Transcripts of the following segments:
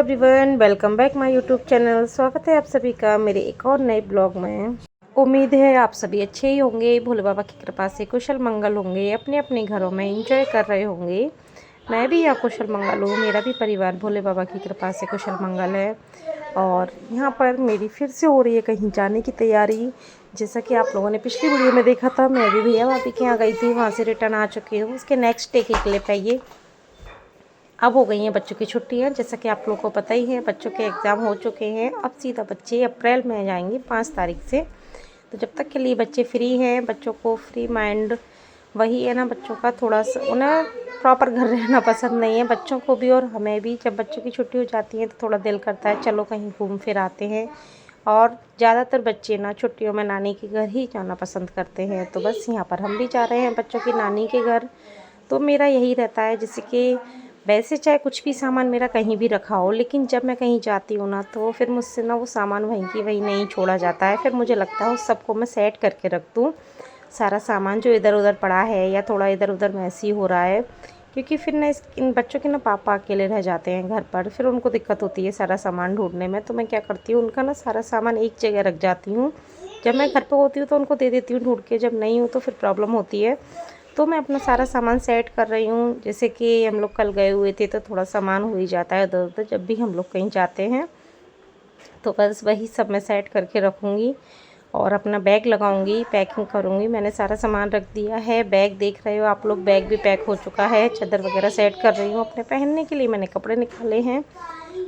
Everyone, welcome back my YouTube channel. स्वागत है आप सभी का मेरे एक और नए ब्लॉग में। उम्मीद है आप सभी अच्छे ही होंगे, भोले बाबा की कृपा से कुशल मंगल होंगे, अपने अपने घरों में एंजॉय कर रहे होंगे। मैं भी यहाँ कुशल मंगल हूँ, मेरा भी परिवार भोले बाबा की कृपा से कुशल मंगल है। और यहाँ पर मेरी फिर से हो रही है कहीं जाने की तैयारी। जैसा कि आप लोगों ने पिछली वीडियो में देखा था, मैं भी भैया भाभी के यहाँ गई थी, वहाँ से रिटर्न आ चुकी हूँ। उसके नेक्स्ट डे की क्लिप है ये। अब हो गई हैं बच्चों की छुट्टियां, जैसा कि आप लोगों को पता ही है, बच्चों के एग्ज़ाम हो चुके हैं। अब सीधा बच्चे अप्रैल में जाएंगे 5 तारीख से। तो जब तक के लिए बच्चे फ्री हैं, बच्चों को फ्री माइंड वही है ना, बच्चों का थोड़ा सा उन्हें प्रॉपर घर रहना पसंद नहीं है, बच्चों को भी और हमें भी। जब बच्चों की छुट्टी हो जाती है तो थोड़ा दिल करता है चलो कहीं घूम फिर आते हैं। और ज़्यादातर बच्चे ना छुट्टियों में नानी के घर ही जाना पसंद करते हैं। तो बस यहाँ पर हम भी जा रहे हैं बच्चों की नानी के घर। तो मेरा यही रहता है, जैसे कि वैसे चाहे कुछ भी सामान मेरा कहीं भी रखा हो, लेकिन जब मैं कहीं जाती हूँ ना, तो फिर मुझसे ना वो सामान वहीं की वहीं नहीं छोड़ा जाता है। फिर मुझे लगता है उस सबको मैं सेट करके रख दूँ, सारा सामान जो इधर उधर पड़ा है या थोड़ा इधर उधर मैसी हो रहा है। क्योंकि फिर ना इन बच्चों के ना पापा अकेले रह जाते हैं घर पर, फिर उनको दिक्कत होती है सारा सामान ढूंढने में। तो मैं क्या करती हूँ, उनका ना सारा सामान एक जगह रख जाती हूँ। जब मैं घर पर होती हूँ तो उनको दे देती हूँ ढूंढ के, जब नहीं हूँ तो फिर प्रॉब्लम होती है। तो मैं अपना सारा सामान सेट कर रही हूँ। जैसे कि हम लोग कल गए हुए थे तो थोड़ा सामान हो ही जाता है इधर उधर जब भी हम लोग कहीं जाते हैं। तो बस वही सब मैं सेट करके रखूँगी और अपना बैग लगाऊंगी, पैकिंग करूँगी। मैंने सारा सामान रख दिया है। बैग देख रहे हो आप लोग, बैग भी पैक हो चुका है। चादर वगैरह सेट कर रही हूँ अपने पहनने के लिए, मैंने कपड़े निकाले हैं।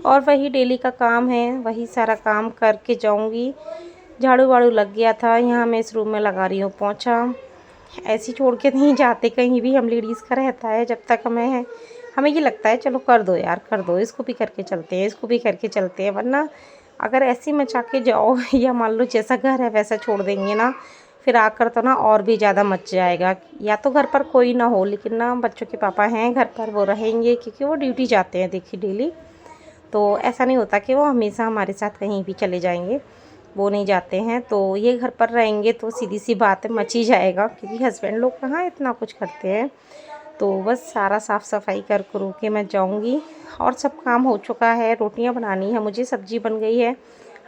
और वही डेली का काम है, वही सारा काम करके जाऊँगी। झाड़ू वाड़ू लग गया था, यहाँ मैं इस रूम में लगा रही हूँ पोंछा। ऐसे छोड़ के नहीं जाते कहीं भी, हम लेडीज़ का रहता है जब तक हमें ये लगता है चलो कर दो यार, कर दो, इसको भी करके चलते हैं, इसको भी करके चलते हैं। वरना अगर ऐसे मचा के जाओ या मान लो जैसा घर है वैसा छोड़ देंगे ना, फिर आकर तो ना और भी ज़्यादा मच जाएगा। या तो घर पर कोई ना हो, लेकिन ना बच्चों के पापा हैं घर पर, वो रहेंगे क्योंकि वो ड्यूटी जाते हैं देखिए डेली। तो ऐसा नहीं होता कि वो हमेशा हमारे साथ कहीं भी चले जाएंगे, वो नहीं जाते हैं। तो ये घर पर रहेंगे तो सीधी सी बात है मच ही जाएगा, क्योंकि हस्बैंड लोग कहाँ इतना कुछ करते हैं। तो बस सारा साफ़ सफाई कर करू के मैं जाऊंगी। और सब काम हो चुका है, रोटियां बनानी है मुझे, सब्जी बन गई है,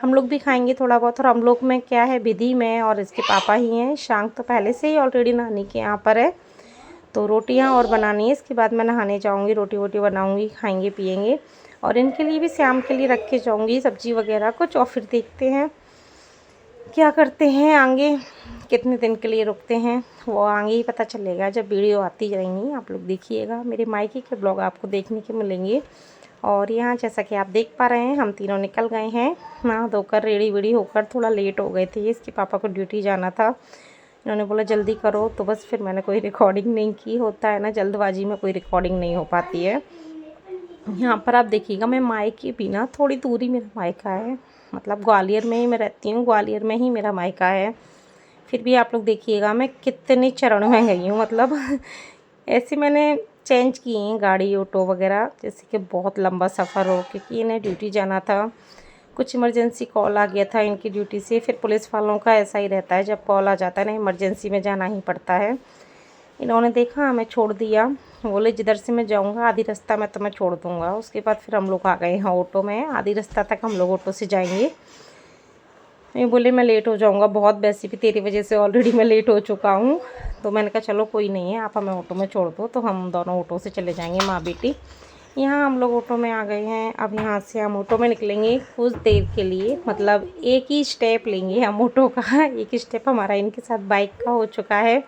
हम लोग भी खाएंगे थोड़ा बहुत। और हम लोग में क्या है, विधि में और इसके पापा ही हैं। शांग तो पहले से ही ऑलरेडी नानी के यहाँ पर है। तो रोटियां और बनानी है, इसके बाद मैं नहाने जाऊंगी, रोटी वोटी बनाऊंगी, खाएंगे पिएंगे। और इनके लिए भी शाम के लिए रख के जाऊंगी सब्जी वगैरह कुछ। और फिर देखते हैं क्या करते हैं आगे, कितने दिन के लिए रुकते हैं वो आगे ही पता चलेगा जब वीडियो आती रहेंगी। आप लोग देखिएगा, मेरे मायके के ब्लॉग आपको देखने के मिलेंगे। और यहाँ जैसा कि आप देख पा रहे हैं, हम तीनों निकल गए हैं नहा धोकर, रेडी वेडी होकर। थोड़ा लेट हो गए थे, इसके पापा को ड्यूटी जाना था, इन्होंने बोला जल्दी करो। तो बस फिर मैंने कोई रिकॉर्डिंग नहीं की, होता है ना जल्दबाजी में कोई रिकॉर्डिंग नहीं हो पाती है। यहाँ पर आप देखिएगा, मैं मायके भी ना थोड़ी दूरी मेरा मायका है, मतलब ग्वालियर में ही मैं रहती हूँ, ग्वालियर में ही मेरा मायका है। फिर भी आप लोग देखिएगा मैं कितने चरण में गई हूँ, मतलब ऐसे मैंने चेंज की हैं गाड़ी ऑटो वगैरह, जैसे कि बहुत लंबा सफ़र हो, क्योंकि इन्हें ड्यूटी जाना था। कुछ इमरजेंसी कॉल आ गया था इनकी ड्यूटी से। फिर पुलिस वालों का ऐसा ही रहता है, जब कॉल आ जाता है ना इमरजेंसी में जाना ही पड़ता है। इन्होंने देखा हमें छोड़ दिया, बोले जिधर से मैं जाऊंगा आधी रास्ता में तो मैं छोड़ दूंगा। उसके बाद फिर हम लोग आ गए हैं ऑटो में, आधी रास्ता तक हम लोग ऑटो से जाएंगे। ये बोले मैं लेट हो जाऊंगा बहुत, वैसे भी तेरी वजह से ऑलरेडी मैं लेट हो चुका हूँ। तो मैंने कहा चलो कोई नहीं है, आप हमें ऑटो में छोड़ दो। तो हम दोनों ऑटो से चले जाएंगे माँ बेटी। यहाँ हम लोग ऑटो में आ गए हैं। अब यहाँ से हम ऑटो में निकलेंगे कुछ देर के लिए, मतलब एक ही स्टेप लेंगे हम ऑटो का। एक स्टेप हमारा इनके साथ बाइक का हो चुका है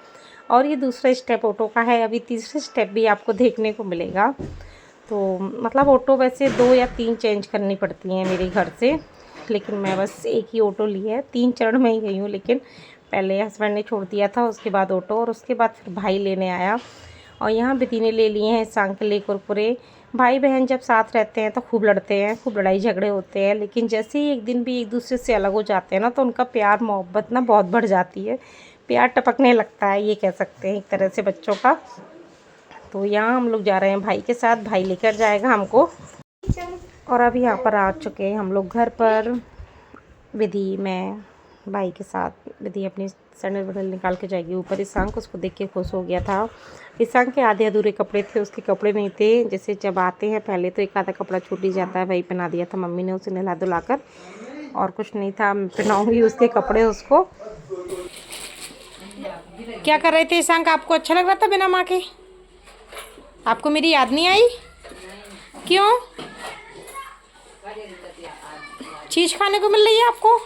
और ये दूसरा स्टेप ऑटो का है। अभी तीसरा स्टेप भी आपको देखने को मिलेगा। तो मतलब ऑटो वैसे 2 या 3 चेंज करनी पड़ती हैं मेरे घर से, लेकिन मैं बस एक ही ऑटो ली है, 3 चरण में ही गई हूँ। लेकिन पहले हस्बैंड ने छोड़ दिया था, उसके बाद ऑटो, और उसके बाद फिर भाई लेने आया। और यहाँ विधि ने ले लिए हैं सांग के लिए कुरकुरे। भाई बहन जब साथ रहते हैं तो खूब लड़ते हैं, खूब लड़ाई झगड़े होते हैं, लेकिन जैसे ही एक दिन भी एक दूसरे से अलग हो जाते हैं ना, तो उनका प्यार मोहब्बत ना बहुत बढ़ जाती है, प्यार टपकने लगता है, ये कह सकते हैं एक तरह से बच्चों का। तो यहाँ हम लोग जा रहे हैं भाई के साथ, भाई लेकर जाएगा हमको। और अब यहाँ पर आ चुके हैं हम लोग घर पर। विधि मैं भाई के साथ, विधि अपनी सैंडल वैंडल निकाल के जाएगी ऊपर। ईशांक उसको देख के खुश हो गया था। ईशांक के आधे अधूरे कपड़े थे, उसके कपड़े नहीं थे। जैसे जब आते हैं पहले तो एक आधा कपड़ा छूट ही जाता है, वही पहना दिया था मम्मी ने उसे नहला धुलाकर, और कुछ नहीं था। मैं पहनाऊँगी उसके कपड़े उसको। क्या कर रहे थे ईशांक? आपको अच्छा लग रहा था बिना माँ के? आपको मेरी याद नहीं आई? क्यों? चीज खाने को मिल रही है आपको?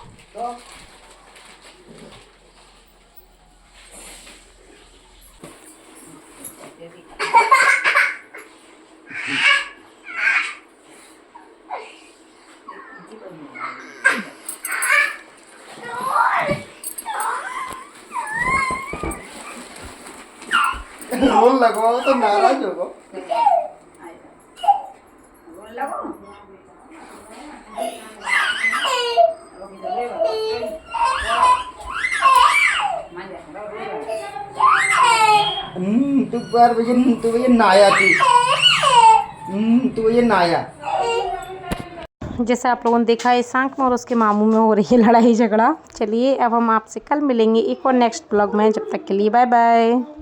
रोल लगवाओ तो नाराज होगो। तू बार बजे तू ये नाया थी। तू ये नाया। जैसे आप लोगों ने देखा ईशांक में और उसके मामू में हो रही है लड़ाई झगड़ा। चलिए अब हम आपसे कल मिलेंगे एक और नेक्स्ट ब्लॉग में। जब तक के लिए बाय बाय।